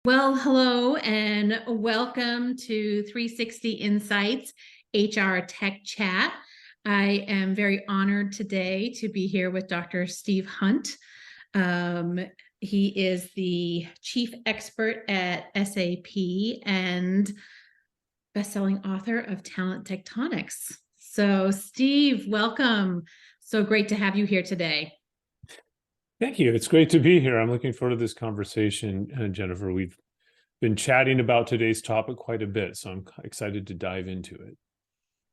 Well, hello and welcome to 360 Insights HR Tech Chat. I am very honored today to be here with Dr. Steve Hunt. He is the chief expert at SAP and best-selling author of Talent Tectonics. So, Steve, welcome. So great to have you here today. Thank you. It's great to be here. I'm looking forward to this conversation, Jennifer. We've been chatting about today's topic quite a bit, so I'm excited to dive into it.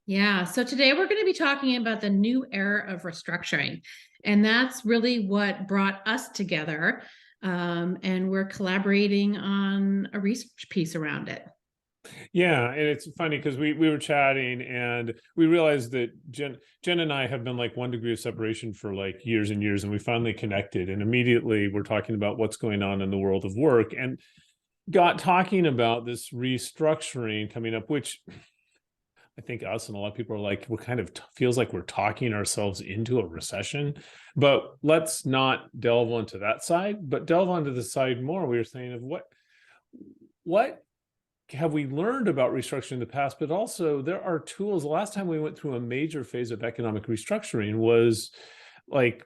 Yeah, so today we're going to be talking about the new era of restructuring. And that's really what brought us together. And we're collaborating on a research piece around it. Yeah, and it's funny because we were chatting and we realized that Jen and I have been like 1 degree of separation for like years and years, and we finally connected. And immediately we're talking about what's going on in the world of work and got talking about this restructuring coming up, which I think us and a lot of people are like, we're kind of feels like we're talking ourselves into a recession. But let's not delve onto that side, but delve onto the side more. We were saying of what have we learned about restructuring in the past, but also there are tools. The last time we went through a major phase of economic restructuring was like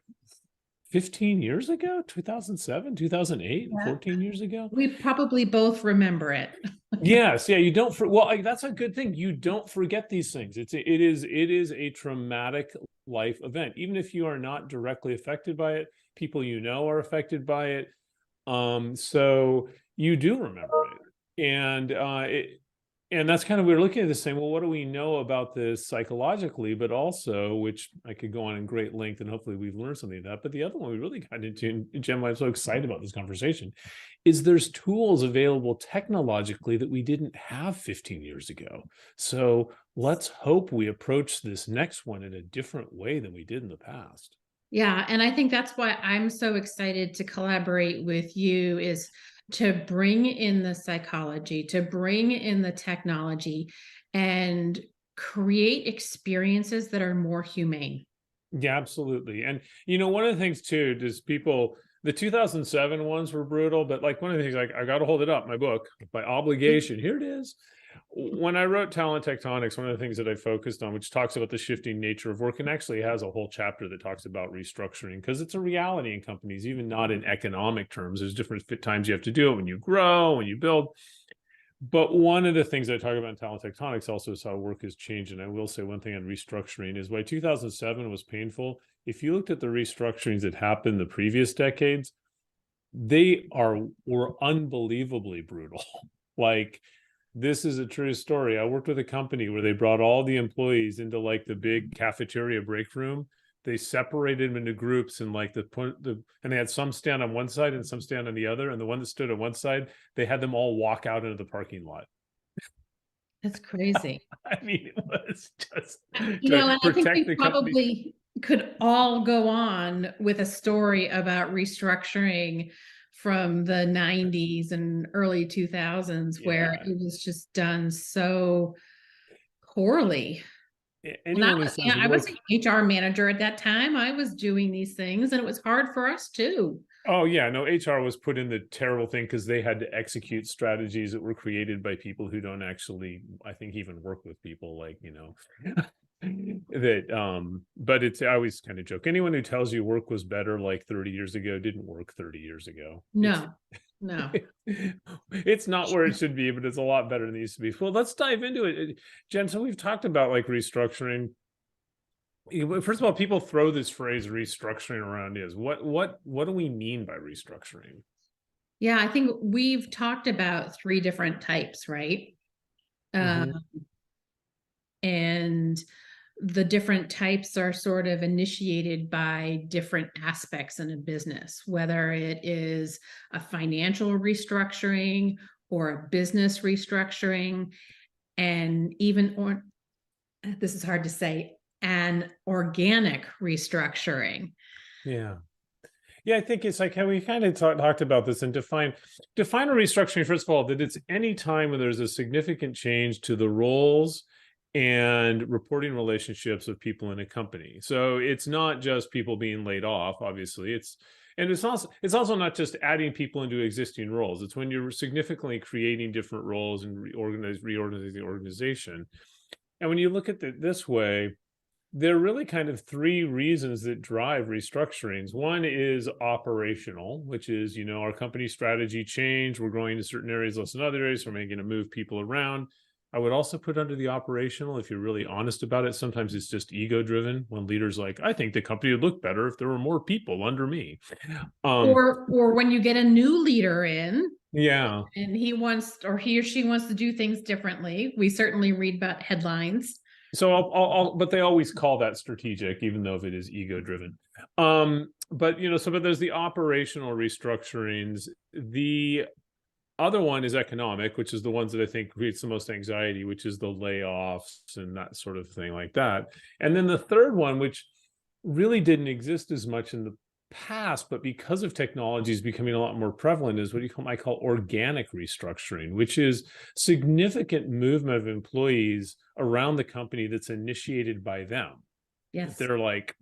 15 years ago, 2007, 2008, Yeah. 14 years ago. We probably both remember it. Yes, yeah, you don't that's a good thing. You don't forget these things. It is a traumatic life event. Even if you are not directly affected by it, people you know are affected by it. So you do remember it. And that's kind of, we're looking at this saying, well, what do we know about this psychologically, but also, which I could go on in great length and hopefully we've learned something of that. But the other one we really got into, and Jen, I'm so excited about this conversation, is there's tools available technologically that we didn't have 15 years ago. So let's hope we approach this next one in a different way than we did in the past. Yeah, and I think that's why I'm so excited to collaborate with you is to bring in the psychology, to bring in the technology and create experiences that are more humane. Yeah, absolutely. And one of the things too, the 2007 ones were brutal, but like one of the things, like I got to hold it up, my book by obligation, here it is. When I wrote Talent Tectonics, one of the things that I focused on, which talks about the shifting nature of work, and actually has a whole chapter that talks about restructuring, because it's a reality in companies, even not in economic terms. There's different times you have to do it when you grow, when you build. But one of the things I talk about in Talent Tectonics also is how work has changed. And I will say one thing on restructuring is why 2007 was painful. If you looked at the restructurings that happened the previous decades, were unbelievably brutal. Like, this is a true story. I worked with a company where they brought all the employees into like the big cafeteria break room. They separated them into groups, and like and they had some stand on one side and some stand on the other. And the one that stood on one side, they had them all walk out into the parking lot. That's crazy. I mean, it was just And to I think protect we the company. probably could all go on with a story about restructuring from the 90s and early 2000s where Yeah. it was just done so poorly. And Anyone who says I was work, an HR manager at that time. I was doing these things and it was hard for us too. oh yeah, no, HR was put in the terrible thing because they had to execute strategies that were created by people who don't actually, I think, even work with people, like, that but I always kind of joke, anyone who tells you work was better like 30 years ago didn't work 30 years ago. No. It's not where it should be, but it's a lot better than it used to be. Well, let's dive into it, Jen. So we've talked about like restructuring. First of all, people throw this phrase restructuring around. What do we mean by restructuring? Yeah, I think we've talked about three different types, right? Mm-hmm. And the different types are sort of initiated by different aspects in a business, whether it is a financial restructuring or a business restructuring, and or this is hard to say, an organic restructuring. Yeah. Yeah, I think it's like how we kind of talked about this, and define a restructuring, first of all, that it's any time when there's a significant change to the roles and reporting relationships of people in a company. So it's not just people being laid off, obviously. And it's also not just adding people into existing roles. It's when you're significantly creating different roles and reorganizing the organization. And when you look at it this way, there are really kind of three reasons that drive restructurings. One is operational, which is, our company strategy changed. We're growing in certain areas, less than other areas. So we're going to move people around. I would also put under the operational, if you're really honest about it, sometimes it's just ego driven when leaders like, I think the company would look better if there were more people under me. Or when you get a new leader in, Yeah. and he or she wants to do things differently. We certainly read about headlines. So but they always call that strategic, even though if it is ego driven. But there's the operational restructurings. The other one is economic, which is the ones that I think creates the most anxiety, which is the layoffs and that sort of thing like that. And then the third one, which really didn't exist as much in the past, but because of technology is becoming a lot more prevalent, is what I call organic restructuring, which is significant movement of employees around the company that's initiated by them. Yes. They're like,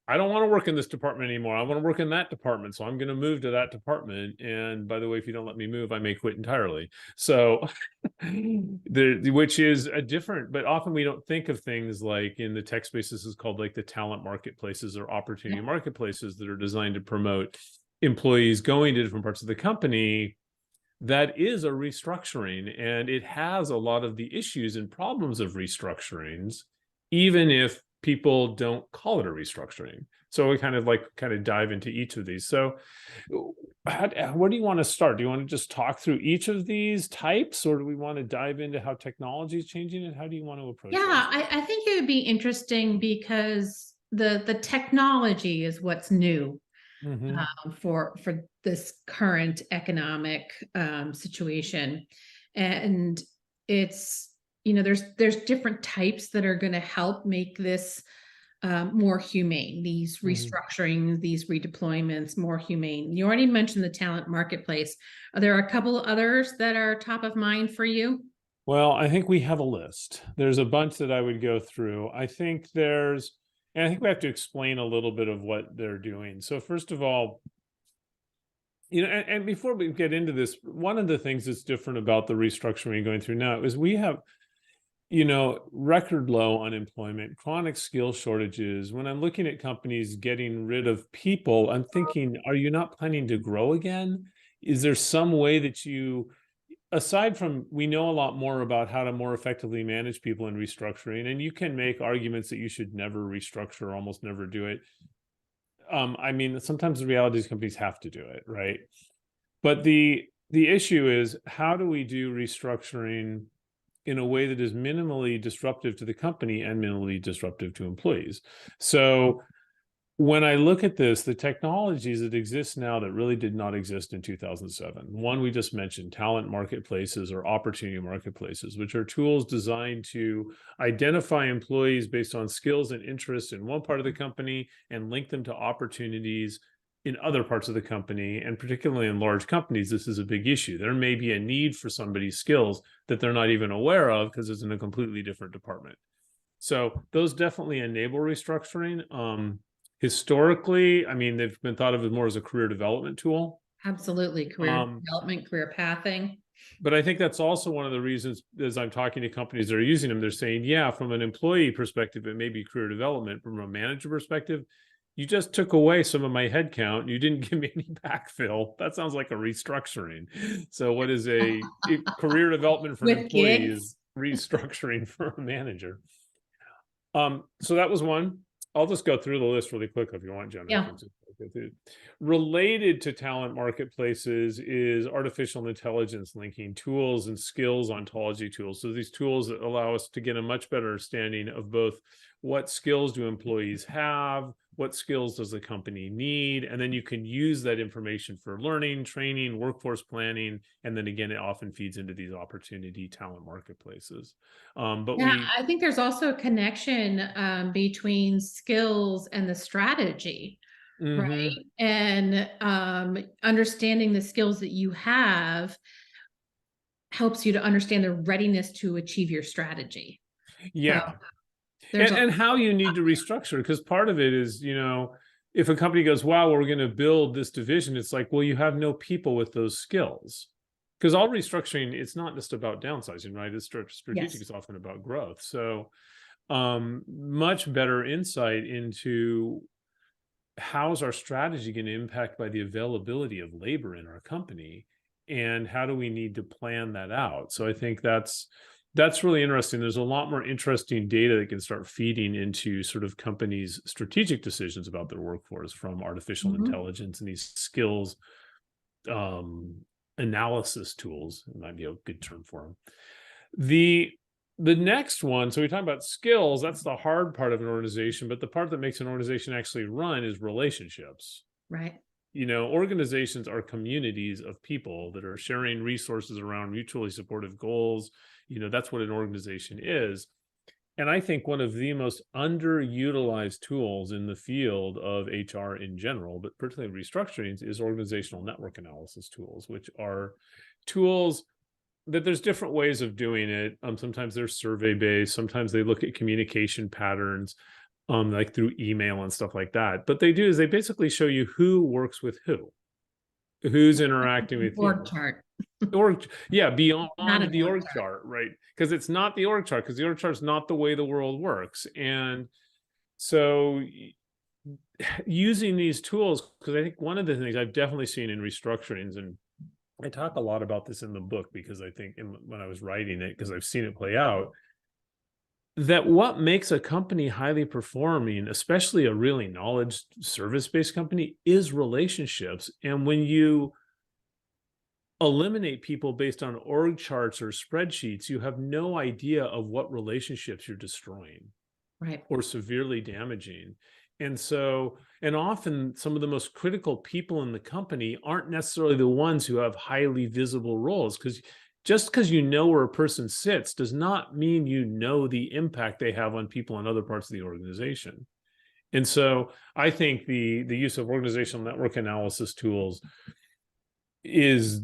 I don't want to work in this department anymore. I want to work in that department. So I'm going to move to that department. And by the way, if you don't let me move, I may quit entirely. So which is a different, but often we don't think of things like in the tech space, this is called like the talent marketplaces or opportunity marketplaces that are designed to promote employees going to different parts of the company. That is a restructuring, and it has a lot of the issues and problems of restructurings, even if people don't call it a restructuring. So we kind of dive into each of these. So where do you want to start? Do you want to just talk through each of these types, or do we want to dive into how technology is changing it? How do you want to approach it? Yeah, I think it would be interesting because the technology is what's new for this current economic situation. And it's, there's different types that are going to help make this more humane, these restructurings, these redeployments more humane. You already mentioned the talent marketplace. Are there a couple others that are top of mind for you? Well, I think we have a list. There's a bunch that I would go through. I think we have to explain a little bit of what they're doing. So first of all, and before we get into this, one of the things that's different about the restructuring we're going through now is we have, record low unemployment, chronic skill shortages. When I'm looking at companies getting rid of people, I'm thinking, are you not planning to grow again? Is there some way that aside from, we know a lot more about how to more effectively manage people in restructuring, and you can make arguments that you should never restructure, almost never do it. Sometimes the reality is companies have to do it, right? But the issue is, how do we do restructuring in a way that is minimally disruptive to the company and minimally disruptive to employees? So when I look at this, the technologies that exist now that really did not exist in 2007, one we just mentioned, talent marketplaces or opportunity marketplaces, which are tools designed to identify employees based on skills and interests in one part of the company and link them to opportunities in other parts of the company. And particularly in large companies, this is a big issue. There may be a need for somebody's skills that they're not even aware of because it's in a completely different department. So those definitely enable restructuring. Historically, they've been thought of as more as a career development tool. Absolutely. Career development, career pathing. But I think that's also one of the reasons, as I'm talking to companies that are using them, they're saying, yeah, from an employee perspective, it may be career development. From a manager perspective, you just took away some of my headcount. You didn't give me any backfill. That sounds like a restructuring. So what is a career development for an employee is restructuring for a manager. So that was one. I'll just go through the list really quick if you want, Jen. Yeah. Related to talent marketplaces is artificial intelligence linking tools and skills ontology tools. So these tools that allow us to get a much better understanding of both what skills do employees have, what skills does the company need, and then you can use that information for learning, training, workforce planning, and then again, it often feeds into these opportunity talent marketplaces. I think there's also a connection between skills and the strategy, right? And understanding the skills that you have helps you to understand the readiness to achieve your strategy. Yeah. So and how you need to restructure, because part of it is, if a company goes, wow, we're going to build this division, it's like, well, you have no people with those skills. Because all restructuring, it's not just about downsizing, right? It's strategic, Yes. it's often about growth. So much better insight into how's our strategy going to impact by the availability of labor in our company, and how do we need to plan that out. So I think that's really interesting. There's a lot more interesting data that can start feeding into sort of companies' strategic decisions about their workforce from artificial intelligence and these skills analysis tools. It might be a good term for them. The next one, so we talk about skills, that's the hard part of an organization, but the part that makes an organization actually run is relationships. Right. Organizations are communities of people that are sharing resources around mutually supportive goals. That's what an organization is. And I think one of the most underutilized tools in the field of HR in general, but particularly restructurings, is organizational network analysis tools, which are tools that there's different ways of doing it. Sometimes they're survey based. Sometimes they look at communication patterns, like through email and stuff like that. But they basically show you who works with who's interacting with Org chart. beyond the org org chart, right? Because it's not the org chart, because the org chart is not the way the world works. And so using these tools, because I think one of the things I've definitely seen in restructurings, and I talk a lot about this in the book because I think when I was writing it, because I've seen it play out, that what makes a company highly performing, especially a really knowledge service-based company, is relationships. And when you eliminate people based on org charts or spreadsheets, you have no idea of what relationships you're destroying, right, or severely damaging. And often some of the most critical people in the company aren't necessarily the ones who have highly visible roles, because just because you know where a person sits does not mean you know the impact they have on people in other parts of the organization. And so I think the use of organizational network analysis tools is,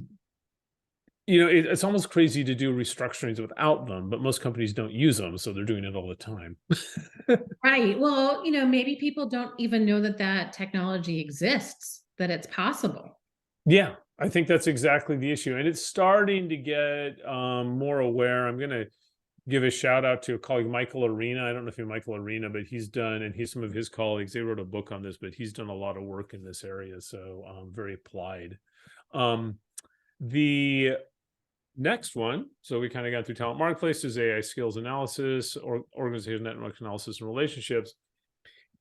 it's almost crazy to do restructurings without them, but most companies don't use them, so they're doing it all the time. right. Well, maybe people don't even know that technology exists, that it's possible. Yeah, I think that's exactly the issue. And it's starting to get more aware. I'm going to give a shout out to a colleague, Michael Arena. I don't know if you're Michael Arena, but some of his colleagues, they wrote a book on this, but he's done a lot of work in this area. So very applied. The next one, so we kind of got through talent marketplace, is AI skills analysis, or organizational network analysis and relationships,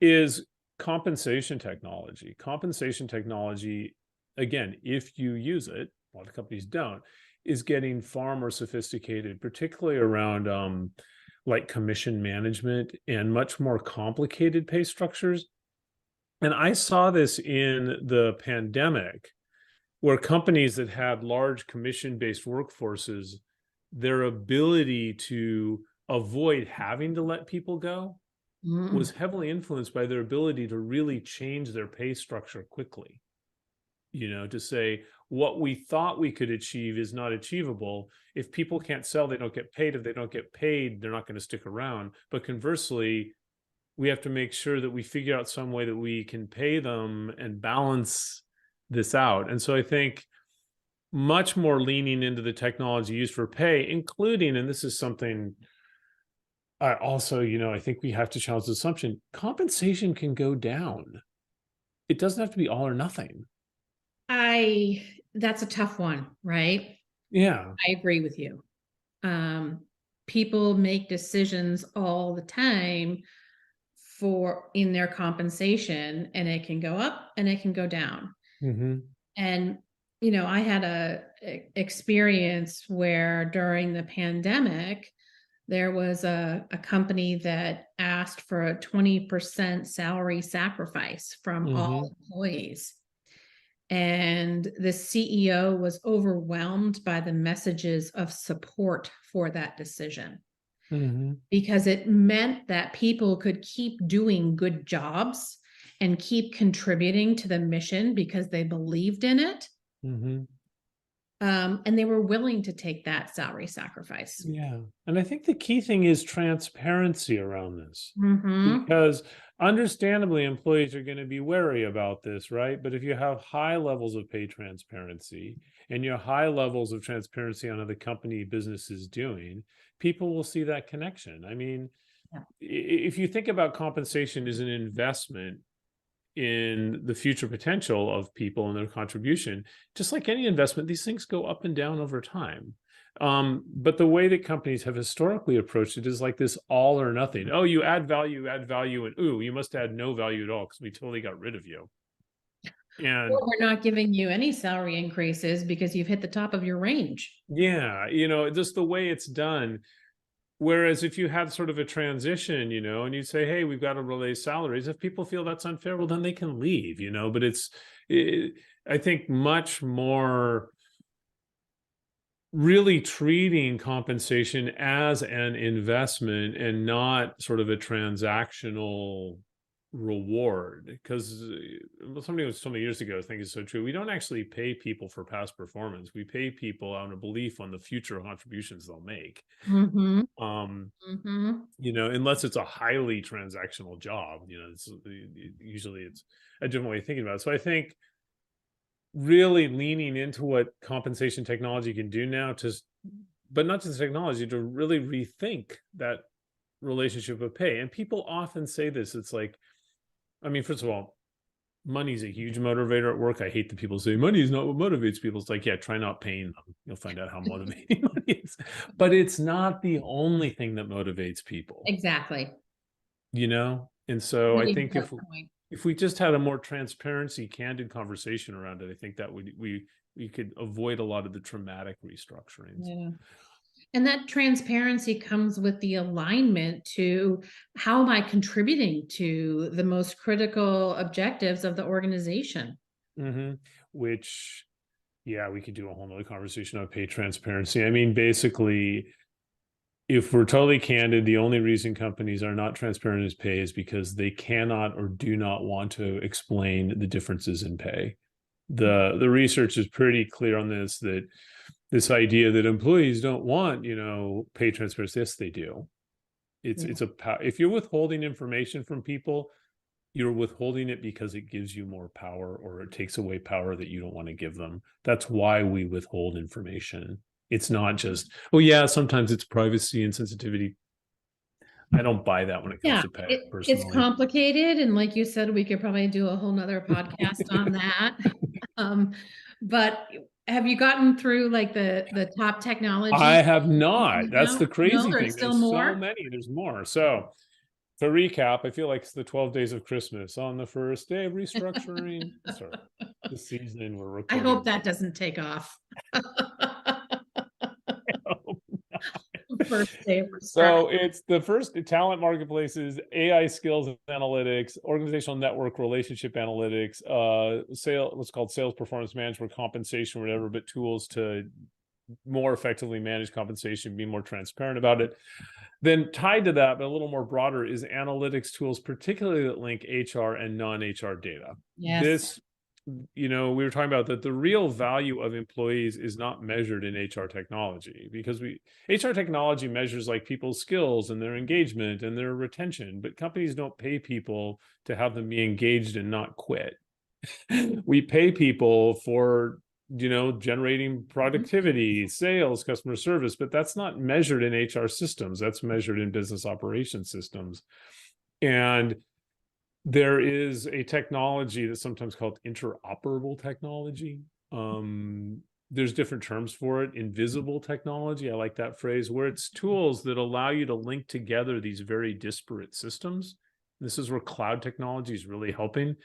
is compensation technology. Compensation technology, again, if you use it, a lot of companies don't, is getting far more sophisticated, particularly around like commission management and much more complicated pay structures. And I saw this in the pandemic, where companies that had large commission-based workforces, their ability to avoid having to let people go was heavily influenced by their ability to really change their pay structure quickly. To say what we thought we could achieve is not achievable. If people can't sell, they don't get paid. If they don't get paid, they're not going to stick around. But conversely, we have to make sure that we figure out some way that we can pay them and balance this out. And so I think much more leaning into the technology used for pay, including, and this is something I also, I think we have to challenge the assumption, compensation can go down. It doesn't have to be all or nothing. That's a tough one, right? Yeah. I agree with you. People make decisions all the time in their compensation, and it can go up and it can go down. And, I had a experience where during the pandemic, there was a company that asked for a 20% salary sacrifice from all employees. And the CEO was overwhelmed by the messages of support for that decision, because it meant that people could keep doing good jobs and keep contributing to the mission because they believed in it. And they were willing to take that salary sacrifice. Yeah. And I think the key thing is transparency around this, Mm-hmm. because understandably employees are going to be wary about this, right? But if you have high levels of pay transparency and your high levels of transparency on how the company business is doing, people will see that connection. I mean, Yeah. if you think about compensation as an investment in the future potential of people and their contribution, just like any investment, these things go up and down over time. But the way that companies have historically approached it is like this all or nothing. Oh, you add value, and ooh, you must add no value at all because we totally got rid of you. And Or we're not giving you any salary increases because you've hit the top of your range. yeah, just the way it's done. Whereas if you had sort of a transition, and you say, hey, we've got to raise salaries, if people feel that's unfair, well, then they can leave, but I think much more really treating compensation as an investment and not sort of a transactional reward. Because somebody was told me years ago, I think is so true. We don't actually pay people for past performance. We pay people on a belief on the future contributions they'll make. Mm-hmm. Mm-hmm. Unless it's a highly transactional job, usually it's a different way of thinking about it. So I think really leaning into what compensation technology can do now but not just technology, to really rethink that relationship of pay. And people often say this, it's like, I mean, first of all, money's a huge motivator at work. I hate that people say money is not what motivates people. It's like, yeah, try not paying them. You'll find out how motivating money is. But it's not the only thing that motivates people. Exactly. And so I Really think good point. if we just had a more transparency, candid conversation around it, I think that we could avoid a lot of the traumatic restructurings. Yeah. And that transparency comes with the alignment to how am I contributing to the most critical objectives of the organization? Mm-hmm. Which, yeah, we could do a whole nother conversation on pay transparency. I mean, basically, if we're totally candid, the only reason companies are not transparent as pay is because they cannot or do not want to explain the differences in pay. The research is pretty clear on this, that this idea that employees don't want, pay transparency. Yes, they do. If you're withholding information from people, you're withholding it because it gives you more power, or it takes away power that you don't want to give them. That's why we withhold information. It's not just, oh yeah, sometimes it's privacy and sensitivity. I don't buy that when it comes to pay, personally. It's complicated. And like you said, we could probably do a whole nother podcast on that. But have you gotten through like the top technology? I have not. That's the crazy thing. Still There's more? so many. There's more. So to recap, I feel like it's the 12 days of Christmas. On the first day of restructuring, sorry, the season we're recording. I hope that doesn't take off. First day of restructuring. So it's the first talent marketplaces, AI skills analytics, organizational network relationship analytics, what's called sales performance management, compensation, whatever, but tools to more effectively manage compensation, be more transparent about it. Then tied to that, but a little more broader, is analytics tools, particularly that link HR and non-HR data. Yes. We were talking about that the real value of employees is not measured in HR technology, because HR technology measures like people's skills and their engagement and their retention, but companies don't pay people to have them be engaged and not quit. We pay people for generating productivity, sales, customer service, but that's not measured in HR systems. That's measured in business operations systems. And there is a technology that's sometimes called interoperable technology. There's different terms for it. Invisible technology, I like that phrase, where it's tools that allow you to link together these very disparate systems. This is where cloud technology is really helping,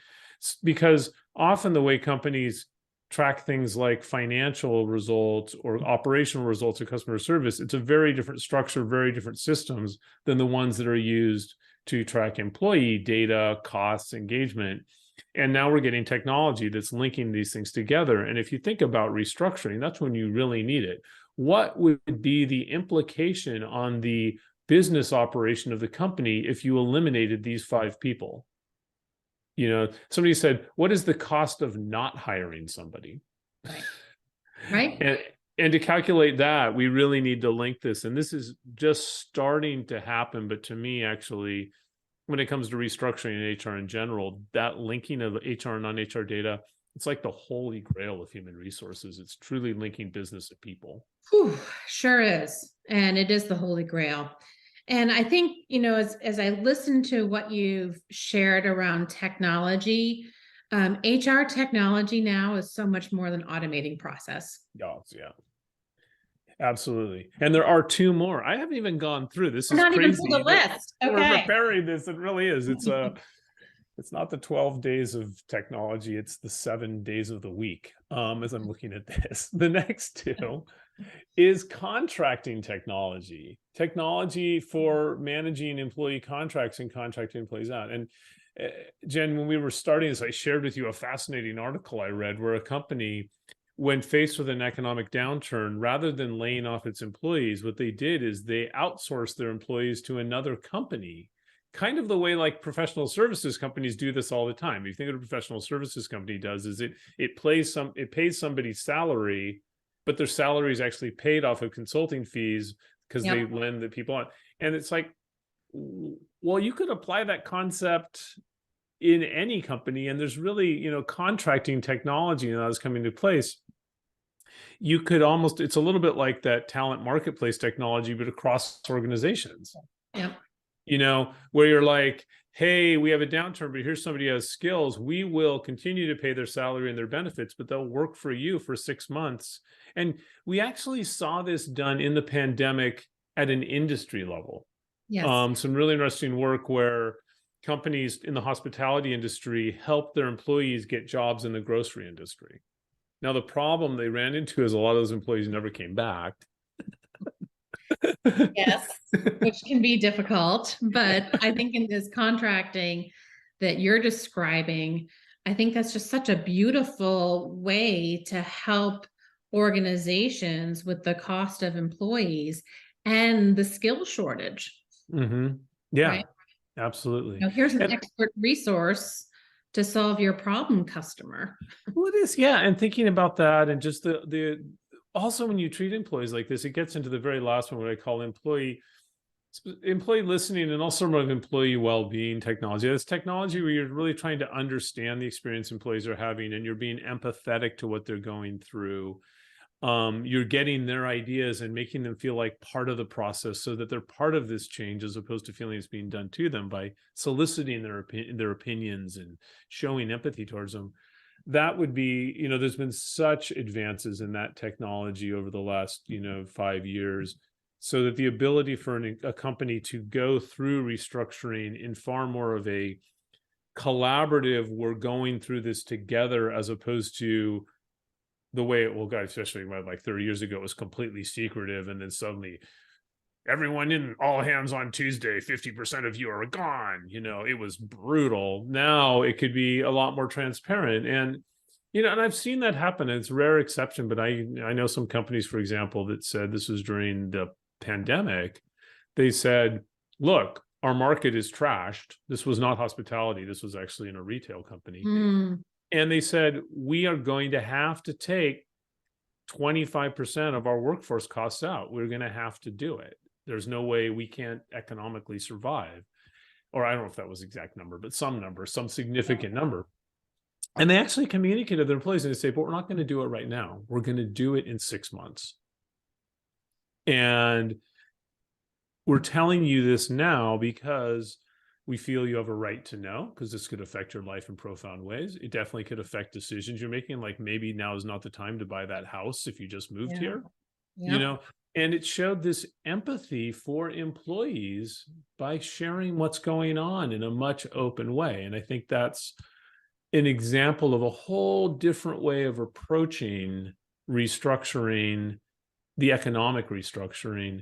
because often the way companies track things like financial results or operational results or customer service, it's a very different structure, very different systems than the ones that are used to track employee data, costs, engagement. And now we're getting technology that's linking these things together. And if you think about restructuring, that's when you really need it. What would be the implication on the business operation of the company if you eliminated these 5 people? Somebody said, what is the cost of not hiring somebody? Right. Right. And to calculate that, we really need to link this. And this is just starting to happen. But to me, actually, when it comes to restructuring and HR in general, that linking of HR and non-HR data, it's like the holy grail of human resources. It's truly linking business to people. Whew, sure is. And it is the Holy Grail. And I think, as I listen to what you've shared around technology, HR technology now is so much more than automating process. Yeah, absolutely. And there are two more. I haven't even gone through. This I'm is not even crazy. through the list. We're Okay. preparing this. It really is. It's not the 12 days of technology. It's the 7 days of the week. As I'm looking at this, the next two is contracting technology for managing employee contracts and contracting employees out. And Jen, when we were starting this, I shared with you a fascinating article I read where a company, when faced with an economic downturn, rather than laying off its employees, what they did is they outsourced their employees to another company, kind of the way like professional services companies do this all the time. If you think what a professional services company does is it pays somebody's salary, but their salary is actually paid off of consulting fees because they lend the people on. And it's like, well, you could apply that concept in any company, and there's really, contracting technology that is coming into place. You could almost, it's a little bit like that talent marketplace technology, but across organizations. Where you're like, hey, we have a downturn, but here's somebody who has skills. We will continue to pay their salary and their benefits, but they'll work for you for 6 months. And we actually saw this done in the pandemic at an industry level. Yes. Some really interesting work where companies in the hospitality industry help their employees get jobs in the grocery industry. Now, the problem they ran into is a lot of those employees never came back. Yes, which can be difficult. But I think in this contracting that you're describing, I think that's just such a beautiful way to help organizations with the cost of employees and the skill shortage. Yeah, right? Absolutely. Here's an expert resource to solve your problem, customer. Well, it is, yeah. And thinking about that, and just the also when you treat employees like this, it gets into the very last one, what I call employee listening, and also sort of employee well-being technology. That's technology where you're really trying to understand the experience employees are having, and you're being empathetic to what they're going through. You're getting their ideas and making them feel like part of the process, so that they're part of this change, as opposed to feeling it's being done to them, by soliciting their opinions and showing empathy towards them. That would be, there's been such advances in that technology over the last, 5 years, so that the ability for a company to go through restructuring in far more of a collaborative, we're going through this together, as opposed to the way it will go, especially like 30 years ago, it was completely secretive. And then suddenly everyone in, all hands on Tuesday, 50% of you are gone. It was brutal. Now it could be a lot more transparent. And, and I've seen that happen. It's a rare exception, but I know some companies, for example, that said, this was during the pandemic. They said, look, our market is trashed. This was not hospitality. This was actually in a retail company. And they said, we are going to have to take 25% of our workforce costs out. We're going to have to do it. There's no way we can't economically survive. Or I don't know if that was the exact number, but some number, some significant number. And they actually communicated to their employees, and they say, but we're not going to do it right now. We're going to do it in 6 months. And we're telling you this now because we feel you have a right to know, because this could affect your life in profound ways. It definitely could affect decisions you're making. Like, maybe now is not the time to buy that house if you just moved here, and it showed this empathy for employees by sharing what's going on in a much open way. And I think that's an example of a whole different way of approaching restructuring, the economic restructuring,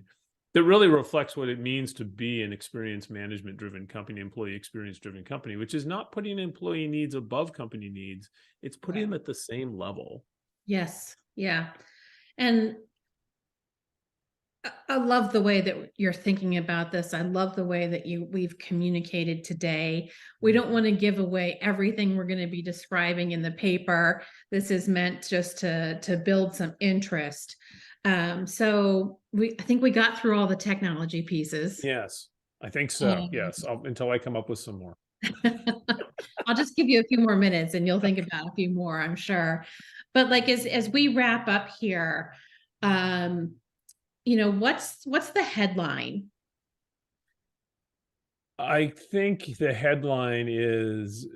that really reflects what it means to be an experience management driven company, employee experience driven company, which is not putting employee needs above company needs. It's putting them at the same level. Yes. Yeah. And I love the way that you're thinking about this. I love the way that we've communicated today. We don't want to give away everything we're going to be describing in the paper. This is meant just to build some interest. So I think we got through all the technology pieces. Yes, I think so. Um, Yes, until I come up with some more. I'll just give you a few more minutes and you'll think about a few more, I'm sure. But like as we wrap up here, um, what's the headline? I think the headline is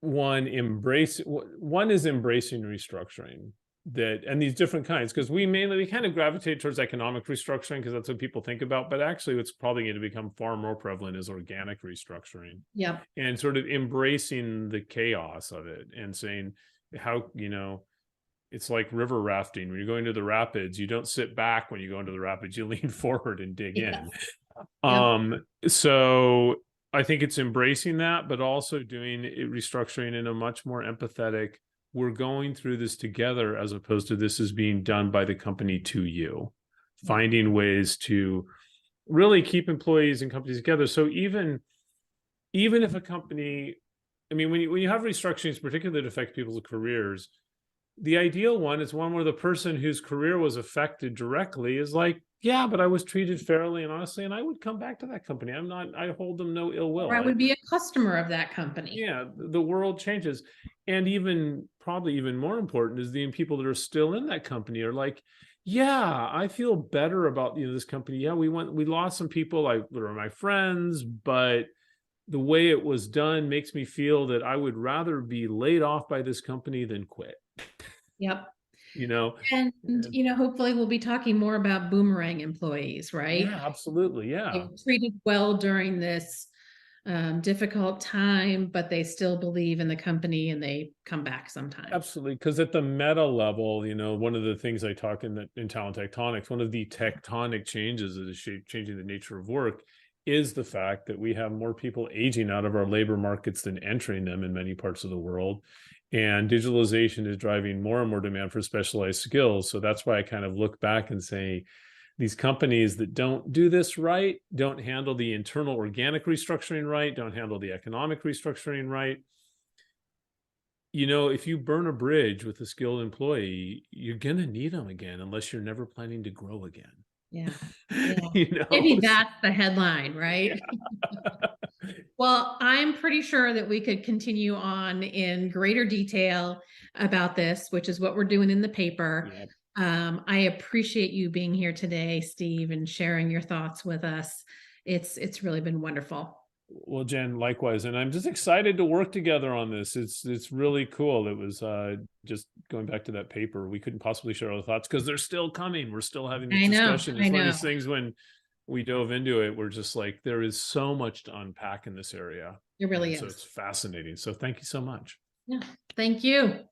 one is embracing restructuring, that and these different kinds, because we kind of gravitate towards economic restructuring because that's what people think about, but actually what's probably going to become far more prevalent is organic restructuring. Yeah. And sort of embracing the chaos of it and saying how, it's like river rafting. When you're going to the rapids, you don't sit back when you go into the rapids, you lean forward and dig Yeah. in. Yeah. So I think it's embracing that, but also doing restructuring in a much more empathetic, we're going through this together, as opposed to this is being done by the company to you, finding ways to really keep employees and companies together. So even if a company, I mean, when you have restructurings, particularly that affect people's careers, the ideal one is one where the person whose career was affected directly is like, yeah, but I was treated fairly and honestly, and I would come back to that company. I hold them no ill will. Or I would be a customer of that company. Yeah, the world changes. And probably even more important is the people that are still in that company are like, yeah, I feel better about, this company. Yeah, we lost some people that are my friends, but the way it was done makes me feel that I would rather be laid off by this company than quit. Yep. you know And, hopefully we'll be talking more about boomerang employees, right? yeah, absolutely. Yeah, They were treated well during this difficult time, but they still believe in the company and they come back sometime. absolutely. Because at the meta level, one of the things I talk in talent tectonics, one of the tectonic changes that is changing the nature of work is the fact that we have more people aging out of our labor markets than entering them in many parts of the world. And digitalization is driving more and more demand for specialized skills. So that's why I kind of look back and say, these companies that don't do this right, don't handle the internal organic restructuring right, don't handle the economic restructuring right. If you burn a bridge with a skilled employee, you're going to need them again unless you're never planning to grow again. Yeah. Yeah. Maybe that's the headline, right? Yeah. Well, I'm pretty sure that we could continue on in greater detail about this, which is what we're doing in the paper. Yep. I appreciate you being here today, Steve, and sharing your thoughts with us. It's really been wonderful. Well, Jen, likewise, and I'm just excited to work together on this. It's really cool. It was just going back to that paper. We couldn't possibly share our thoughts because they're still coming. We're still having this discussion. It's one of these things when we dove into it, we're just like, there is so much to unpack in this area. It really is. So it's fascinating. So thank you so much. Yeah, thank you.